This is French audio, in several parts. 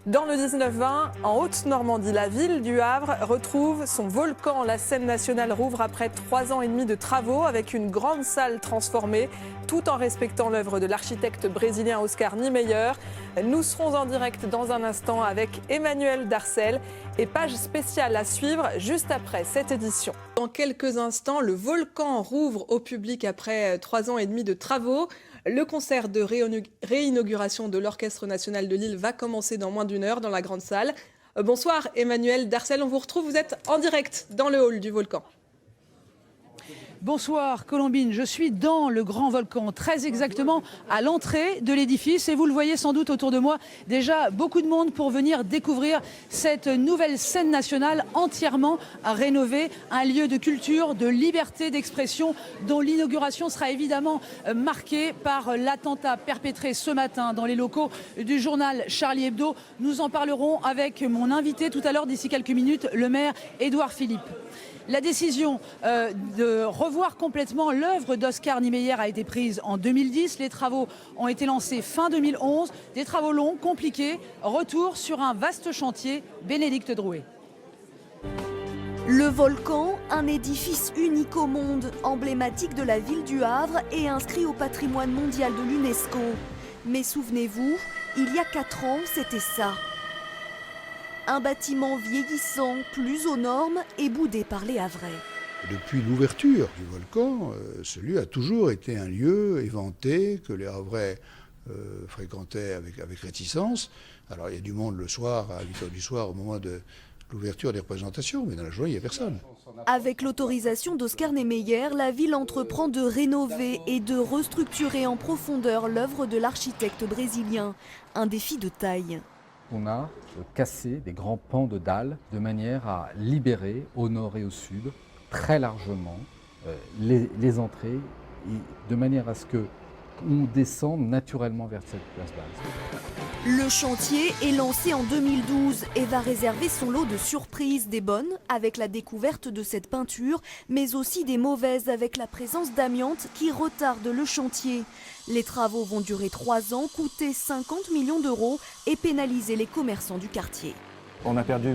Dans le 19-20, en Haute-Normandie, la ville du Havre retrouve son volcan. La scène nationale rouvre après 3 ans et demi de travaux avec une grande salle transformée, tout en respectant l'œuvre de l'architecte brésilien Oscar Niemeyer. Nous serons en direct dans un instant avec Emmanuel Darcel et page spéciale à suivre juste après cette édition. Dans quelques instants, le volcan rouvre au public après 3 ans et demi de travaux. Le concert de réinauguration de l'Orchestre national de Lille va commencer dans moins d'1 heure dans la grande salle. Bonsoir Emmanuel Darcel, on vous retrouve, vous êtes en direct dans le hall du volcan. Bonsoir Colombine, je suis dans le grand volcan, très exactement à l'entrée de l'édifice et vous le voyez sans doute autour de moi, déjà beaucoup de monde pour venir découvrir cette nouvelle scène nationale entièrement rénovée, un lieu de culture, de liberté d'expression dont l'inauguration sera évidemment marquée par l'attentat perpétré ce matin dans les locaux du journal Charlie Hebdo. Nous en parlerons avec mon invité tout à l'heure d'ici quelques minutes, le maire Édouard Philippe. La décision de revoir complètement l'œuvre d'Oscar Niemeyer a été prise en 2010. Les travaux ont été lancés fin 2011. Des travaux longs, compliqués. Retour sur un vaste chantier. Bénédicte Drouet. Le volcan, un édifice unique au monde, emblématique de la ville du Havre et inscrit au patrimoine mondial de l'UNESCO. Mais souvenez-vous, il y a 4 ans, c'était ça. Un bâtiment vieillissant, plus aux normes et boudé par les Havrais. Depuis l'ouverture du volcan, ce lieu a toujours été un lieu éventé que les Havrais fréquentaient avec réticence. Alors il y a du monde le soir, à 8 h du soir, au moment de l'ouverture des représentations, mais dans la journée, il n'y a personne. Avec l'autorisation d'Oscar Niemeyer, la ville entreprend de rénover et de restructurer en profondeur l'œuvre de l'architecte brésilien. Un défi de taille. On a cassé des grands pans de dalles de manière à libérer au nord et au sud très largement les entrées et de manière à ce qu'on descende naturellement vers cette place basse. Le chantier est lancé en 2012 et va réserver son lot de surprises, des bonnes avec la découverte de cette peinture, mais aussi des mauvaises avec la présence d'amiante qui retarde le chantier. Les travaux vont durer 3 ans, coûter 50 millions d'euros et pénaliser les commerçants du quartier. On a perdu,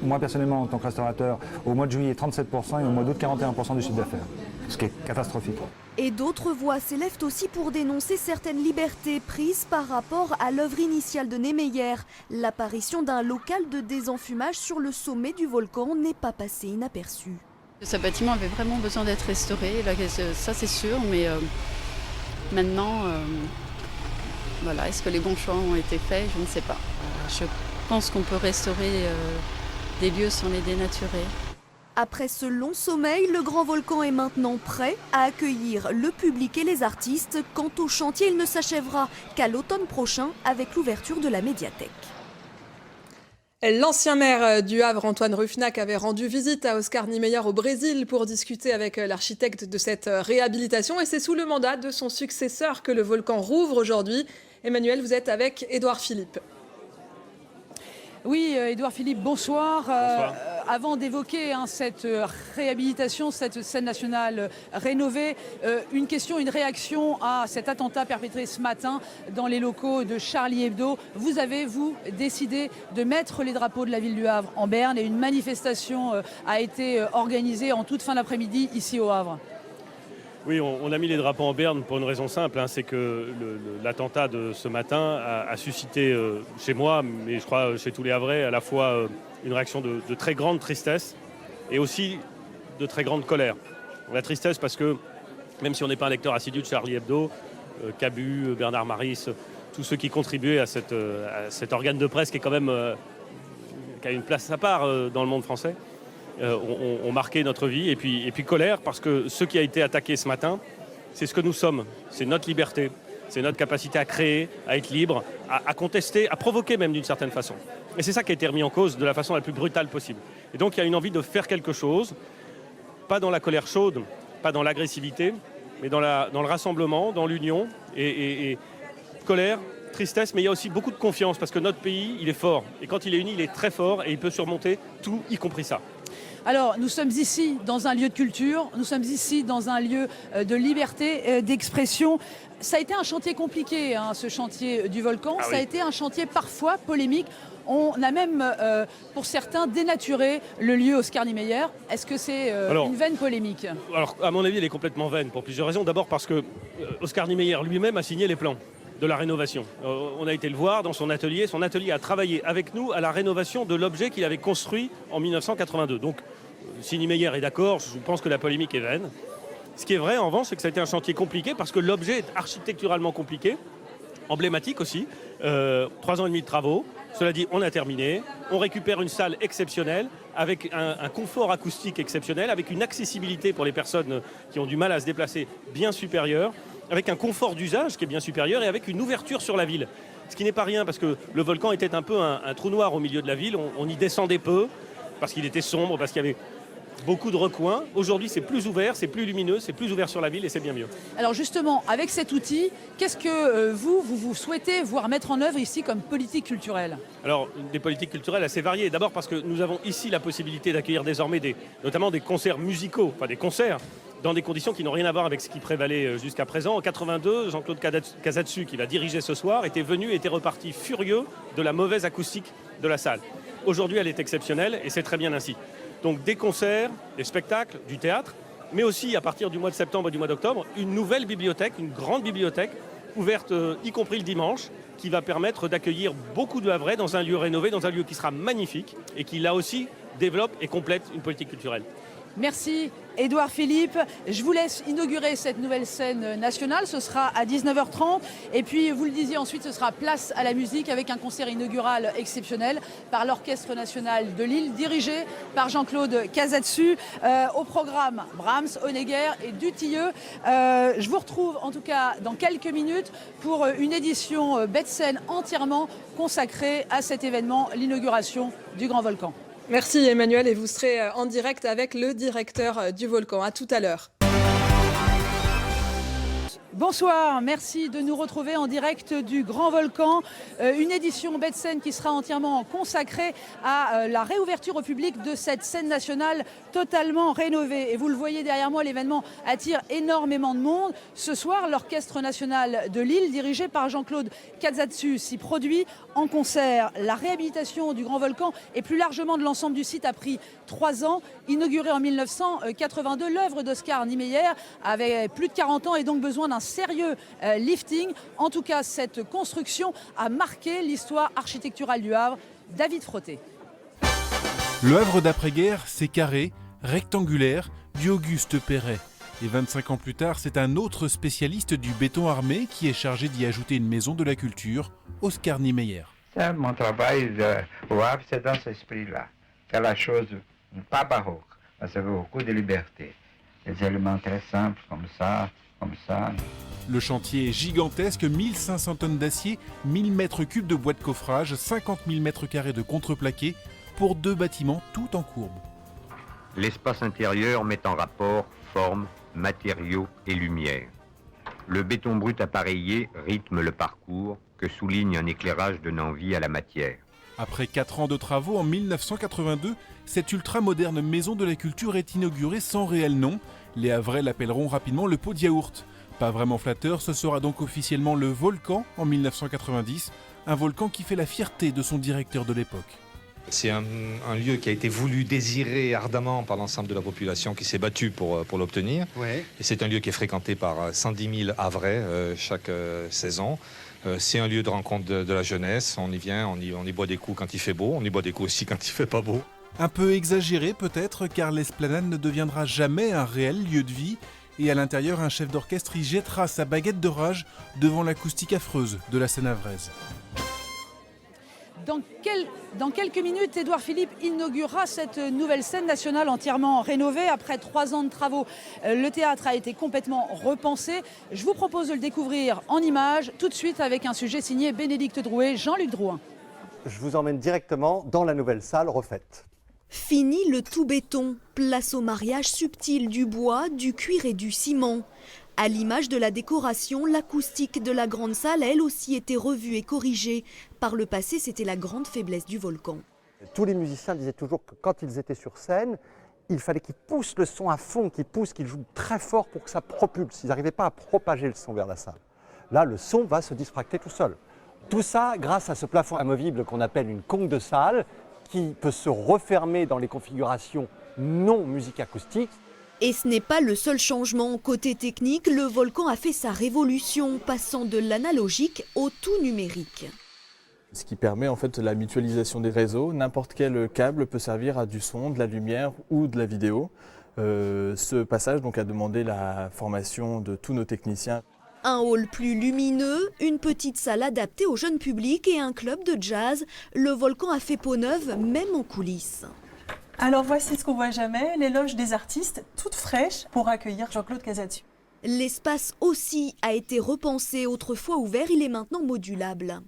moi personnellement en tant que restaurateur, au mois de juillet 37% et au mois d'août 41% du chiffre d'affaires, ce qui est catastrophique. Et d'autres voix s'élèvent aussi pour dénoncer certaines libertés prises par rapport à l'œuvre initiale de Niemeyer. L'apparition d'un local de désenfumage sur le sommet du volcan n'est pas passée inaperçue. Ce bâtiment avait vraiment besoin d'être restauré, ça c'est sûr, mais maintenant, voilà, est-ce que les bons choix ont été faits? Je ne sais pas. Je pense qu'on peut restaurer des lieux sans les dénaturer. Après ce long sommeil, le grand volcan est maintenant prêt à accueillir le public et les artistes. Quant au chantier, il ne s'achèvera qu'à l'automne prochain avec l'ouverture de la médiathèque. L'ancien maire du Havre, Antoine Ruffnac, avait rendu visite à Oscar Niemeyer au Brésil pour discuter avec l'architecte de cette réhabilitation. Et c'est sous le mandat de son successeur que le volcan rouvre aujourd'hui. Emmanuel, vous êtes avec Édouard Philippe. Oui, Édouard Philippe, bonsoir. Bonsoir. Avant d'évoquer cette réhabilitation, cette scène nationale rénovée, une question, une réaction à cet attentat perpétré ce matin dans les locaux de Charlie Hebdo. Vous avez, vous, décidé de mettre les drapeaux de la ville du Havre en berne et une manifestation a été organisée en toute fin d'après-midi ici au Havre. Oui, on a mis les drapeaux en berne pour une raison simple, c'est que l'attentat de ce matin a suscité chez moi, mais je crois chez tous les Havrais, à la fois une réaction de très grande tristesse et aussi de très grande colère. La tristesse parce que, même si on n'est pas un lecteur assidu de Charlie Hebdo, Cabu, Bernard Maris, tous ceux qui contribuaient à cet organe de presse qui est quand même qui a une place à part dans le monde français, ont marqué notre vie, et puis colère parce que ce qui a été attaqué ce matin, c'est ce que nous sommes, c'est notre liberté, c'est notre capacité à créer, à être libre, à contester, à provoquer même d'une certaine façon. Et c'est ça qui a été remis en cause de la façon la plus brutale possible. Et donc il y a une envie de faire quelque chose, pas dans la colère chaude, pas dans l'agressivité, mais dans le rassemblement, dans l'union, et colère, tristesse, mais il y a aussi beaucoup de confiance parce que notre pays, il est fort. Et quand il est uni, il est très fort et il peut surmonter tout, y compris ça. Alors, nous sommes ici dans un lieu de culture, nous sommes ici dans un lieu de liberté d'expression. Ça a été un chantier compliqué, hein, ce chantier du volcan. Ça a été un chantier parfois polémique. On a même, pour certains, dénaturé le lieu Oscar Niemeyer. Est-ce que c'est une veine polémique? Alors, à mon avis, elle est complètement vaine pour plusieurs raisons. D'abord parce que Oscar Niemeyer lui-même a signé les plans de la rénovation. On a été le voir dans son atelier. Son atelier a travaillé avec nous à la rénovation de l'objet qu'il avait construit en 1982. Donc, si Niemeyer est d'accord, je pense que la polémique est vaine. Ce qui est vrai, en revanche, c'est que ça a été un chantier compliqué parce que l'objet est architecturalement compliqué, emblématique aussi. 3 ans et demi de travaux. Cela dit, on a terminé. On récupère une salle exceptionnelle avec un confort acoustique exceptionnel, avec une accessibilité pour les personnes qui ont du mal à se déplacer bien supérieure, avec un confort d'usage qui est bien supérieur et avec une ouverture sur la ville. Ce qui n'est pas rien parce que le volcan était un peu un trou noir au milieu de la ville. On y descendait peu parce qu'il était sombre, parce qu'il y avait beaucoup de recoins. Aujourd'hui, c'est plus ouvert, c'est plus lumineux, c'est plus ouvert sur la ville et c'est bien mieux. Alors justement, avec cet outil, qu'est-ce que vous souhaitez voir mettre en œuvre ici comme politique culturelle? Alors, des politiques culturelles assez variées. D'abord parce que nous avons ici la possibilité d'accueillir désormais notamment des concerts musicaux, enfin des concerts, dans des conditions qui n'ont rien à voir avec ce qui prévalait jusqu'à présent. En 82, Jean-Claude Casatsu, qui va diriger ce soir, était reparti furieux de la mauvaise acoustique de la salle. Aujourd'hui, elle est exceptionnelle et c'est très bien ainsi. Donc des concerts, des spectacles, du théâtre, mais aussi à partir du mois de septembre et du mois d'octobre, une nouvelle bibliothèque, une grande bibliothèque, ouverte y compris le dimanche, qui va permettre d'accueillir beaucoup de Havrais dans un lieu rénové, dans un lieu qui sera magnifique et qui là aussi développe et complète une politique culturelle. Merci Édouard Philippe. Je vous laisse inaugurer cette nouvelle scène nationale. Ce sera à 19h30. Et puis, vous le disiez, ensuite, ce sera place à la musique avec un concert inaugural exceptionnel par l'Orchestre national de Lille, dirigé par Jean-Claude Casatsu. Au programme, Brahms, Honegger et Dutilleux. Je vous retrouve en tout cas dans quelques minutes pour une édition bête scène entièrement consacrée à cet événement, l'inauguration du Grand Volcan. Merci Emmanuel et vous serez en direct avec le directeur du volcan. À tout à l'heure. Bonsoir, merci de nous retrouver en direct du Grand Volcan. Une édition bête scène qui sera entièrement consacrée à la réouverture au public de cette scène nationale totalement rénovée. Et vous le voyez derrière moi, l'événement attire énormément de monde. Ce soir, l'Orchestre national de Lille, dirigé par Jean-Claude Casatsu, s'y produit en concert. La réhabilitation du Grand Volcan et plus largement de l'ensemble du site a pris 3 ans. Inaugurée en 1982, l'œuvre d'Oscar Niemeyer avait plus de 40 ans et donc besoin d'un sérieux lifting. En tout cas, cette construction a marqué l'histoire architecturale du Havre. David Frotté. Le Havre d'après-guerre, c'est carré, rectangulaire, du Auguste Perret. Et 25 ans plus tard, c'est un autre spécialiste du béton armé qui est chargé d'y ajouter une maison de la culture, Oscar Niemeyer. Ça, mon travail au Havre, c'est dans cet esprit-là. Faire la chose pas baroque, mais ça veut beaucoup de liberté. Des éléments très simples comme ça. Le chantier est gigantesque, 1500 tonnes d'acier, 1000 mètres cubes de bois de coffrage, 50 000 mètres carrés de contreplaqué pour 2 bâtiments tout en courbe. L'espace intérieur met en rapport forme, matériaux et lumière. Le béton brut appareillé rythme le parcours que souligne un éclairage donnant vie à la matière. Après 4 ans de travaux, en 1982, cette ultra-moderne maison de la culture est inaugurée sans réel nom. Les Havrais l'appelleront rapidement le pot de yaourt. Pas vraiment flatteur, ce sera donc officiellement le Volcan en 1990, un volcan qui fait la fierté de son directeur de l'époque. C'est un lieu qui a été voulu, désiré ardemment par l'ensemble de la population qui s'est battue pour l'obtenir. Ouais. Et c'est un lieu qui est fréquenté par 110 000 Havrais chaque saison. C'est un lieu de rencontre de la jeunesse. On y vient, on y boit des coups quand il fait beau, on y boit des coups aussi quand il fait pas beau. Un peu exagéré peut-être, car l'esplanade ne deviendra jamais un réel lieu de vie. Et à l'intérieur, un chef d'orchestre y jettera sa baguette de rage devant l'acoustique affreuse de la scène havraise. Dans quelques minutes, Édouard Philippe inaugurera cette nouvelle scène nationale entièrement rénovée après 3 ans de travaux. Le théâtre a été complètement repensé. Je vous propose de le découvrir en images tout de suite avec un sujet signé Bénédicte Drouet, Jean-Luc Drouin. Je vous emmène directement dans la nouvelle salle refaite. Fini le tout béton, place au mariage subtil du bois, du cuir et du ciment. À l'image de la décoration, l'acoustique de la grande salle a elle aussi été revue et corrigée. Par le passé, c'était la grande faiblesse du volcan. Tous les musiciens disaient toujours que quand ils étaient sur scène, il fallait qu'ils poussent le son à fond, qu'ils jouent très fort pour que ça propulse. Ils n'arrivaient pas à propager le son vers la salle. Là, le son va se diffracter tout seul. Tout ça grâce à ce plafond amovible qu'on appelle une conque de salle, qui peut se refermer dans les configurations non musique acoustique. Et ce n'est pas le seul changement. Côté technique, le Volcan a fait sa révolution, passant de l'analogique au tout numérique. Ce qui permet en fait la mutualisation des réseaux. N'importe quel câble peut servir à du son, de la lumière ou de la vidéo. Ce passage donc, a demandé la formation de tous nos techniciens. Un hall plus lumineux, une petite salle adaptée au jeune public et un club de jazz. Le Volcan a fait peau neuve, même en coulisses. Alors voici ce qu'on voit jamais, les loges des artistes, toutes fraîches pour accueillir Jean-Claude Casatsu. L'espace aussi a été repensé. Autrefois ouvert, il est maintenant modulable.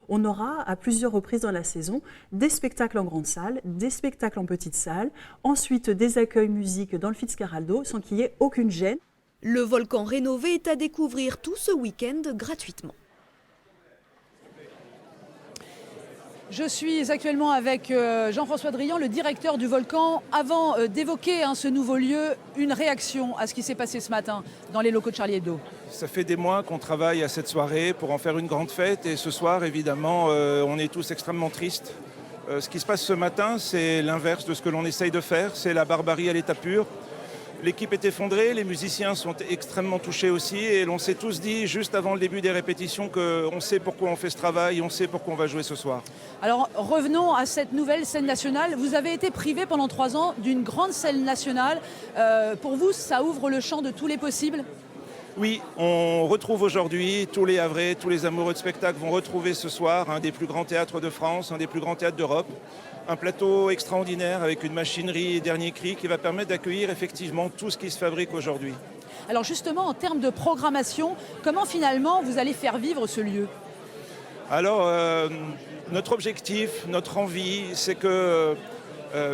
On aura à plusieurs reprises dans la saison des spectacles en grande salle, des spectacles en petite salle, ensuite des accueils musique dans le Fitzcarraldo sans qu'il y ait aucune gêne. Le Volcan rénové est à découvrir tout ce week-end gratuitement. Je suis actuellement avec Jean-François Drian, le directeur du Volcan. Avant d'évoquer ce nouveau lieu, une réaction à ce qui s'est passé ce matin dans les locaux de Charlie Hebdo. Ça fait des mois qu'on travaille à cette soirée pour en faire une grande fête. Et ce soir, évidemment, on est tous extrêmement tristes. Ce qui se passe ce matin, c'est l'inverse de ce que l'on essaye de faire. C'est la barbarie à l'état pur. L'équipe est effondrée, les musiciens sont extrêmement touchés aussi et l'on s'est tous dit juste avant le début des répétitions qu'on sait pourquoi on fait ce travail, on sait pourquoi on va jouer ce soir. Alors revenons à cette nouvelle scène nationale. Vous avez été privé pendant 3 ans d'une grande scène nationale. Pour vous, ça ouvre le champ de tous les possibles ? Oui, on retrouve aujourd'hui tous les Havrais, tous les amoureux de spectacle vont retrouver ce soir un des plus grands théâtres de France, un des plus grands théâtres d'Europe. Un plateau extraordinaire avec une machinerie dernier cri qui va permettre d'accueillir effectivement tout ce qui se fabrique aujourd'hui. Alors justement, en termes de programmation, comment finalement vous allez faire vivre ce lieu ? Alors, notre objectif, notre envie, c'est que,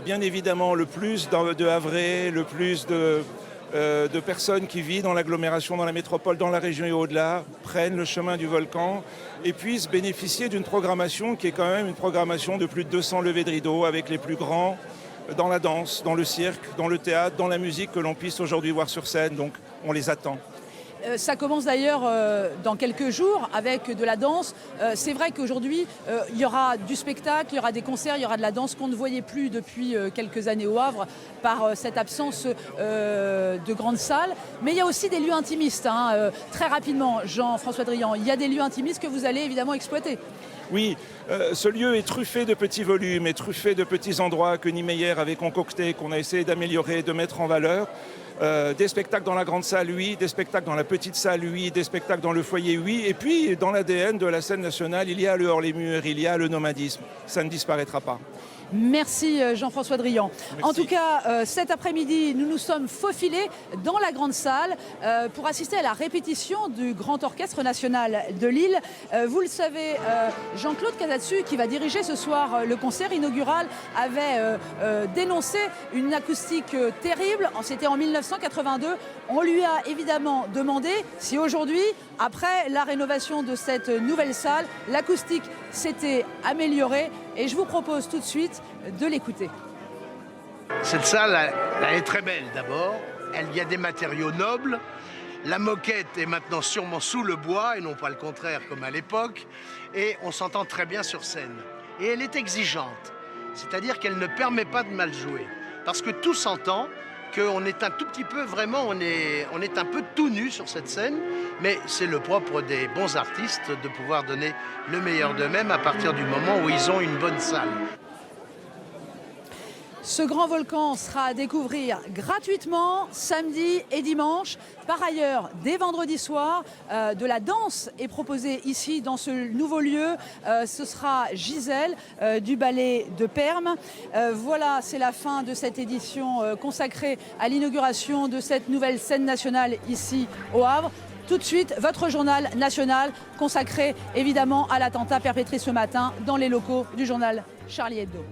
bien évidemment, le plus de Havrais, le plus de personnes qui vivent dans l'agglomération, dans la métropole, dans la région et au-delà, prennent le chemin du Volcan et puissent bénéficier d'une programmation qui est quand même une programmation de plus de 200 levées de rideaux avec les plus grands dans la danse, dans le cirque, dans le théâtre, dans la musique que l'on puisse aujourd'hui voir sur scène. Donc on les attend. Ça commence d'ailleurs dans quelques jours avec de la danse. C'est vrai qu'aujourd'hui, il y aura du spectacle, il y aura des concerts, il y aura de la danse qu'on ne voyait plus depuis quelques années au Havre par cette absence de grandes salles. Mais il y a aussi des lieux intimistes. Très rapidement, Jean-François Drian, il y a des lieux intimistes que vous allez évidemment exploiter. Oui, ce lieu est truffé de petits volumes et truffé de petits endroits que Niemeyer avait concoctés, qu'on a essayé d'améliorer, de mettre en valeur. Des spectacles dans la grande salle, oui, des spectacles dans la petite salle, oui, des spectacles dans le foyer, oui. Et puis, dans l'ADN de la scène nationale, il y a le hors-les-murs, il y a le nomadisme. Ça ne disparaîtra pas. Merci Jean-François Drian. Merci. En tout cas, cet après-midi, nous nous sommes faufilés dans la grande salle pour assister à la répétition du Grand Orchestre National de Lille. Vous le savez, Jean-Claude Casatsu, qui va diriger ce soir le concert inaugural, avait dénoncé une acoustique terrible. C'était en 1982. On lui a évidemment demandé si aujourd'hui, après la rénovation de cette nouvelle salle, l'acoustique s'était améliorée. Et je vous propose tout de suite de l'écouter. Cette salle, elle est très belle d'abord. Il y a des matériaux nobles. La moquette est maintenant sûrement sous le bois et non pas le contraire comme à l'époque. Et on s'entend très bien sur scène. Et elle est exigeante. C'est-à-dire qu'elle ne permet pas de mal jouer. Parce que tout s'entend, qu'on est un tout petit peu, vraiment, on est un peu tout nu sur cette scène. Mais c'est le propre des bons artistes de pouvoir donner le meilleur d'eux-mêmes à partir du moment où ils ont une bonne salle. Ce grand volcan sera à découvrir gratuitement samedi et dimanche. Par ailleurs, dès vendredi soir, de la danse est proposée ici dans ce nouveau lieu. Ce sera Gisèle du ballet de Perm. Voilà, c'est la fin de cette édition consacrée à l'inauguration de cette nouvelle scène nationale ici au Havre. Tout de suite, votre journal national consacré évidemment à l'attentat perpétré ce matin dans les locaux du journal Charlie Hebdo.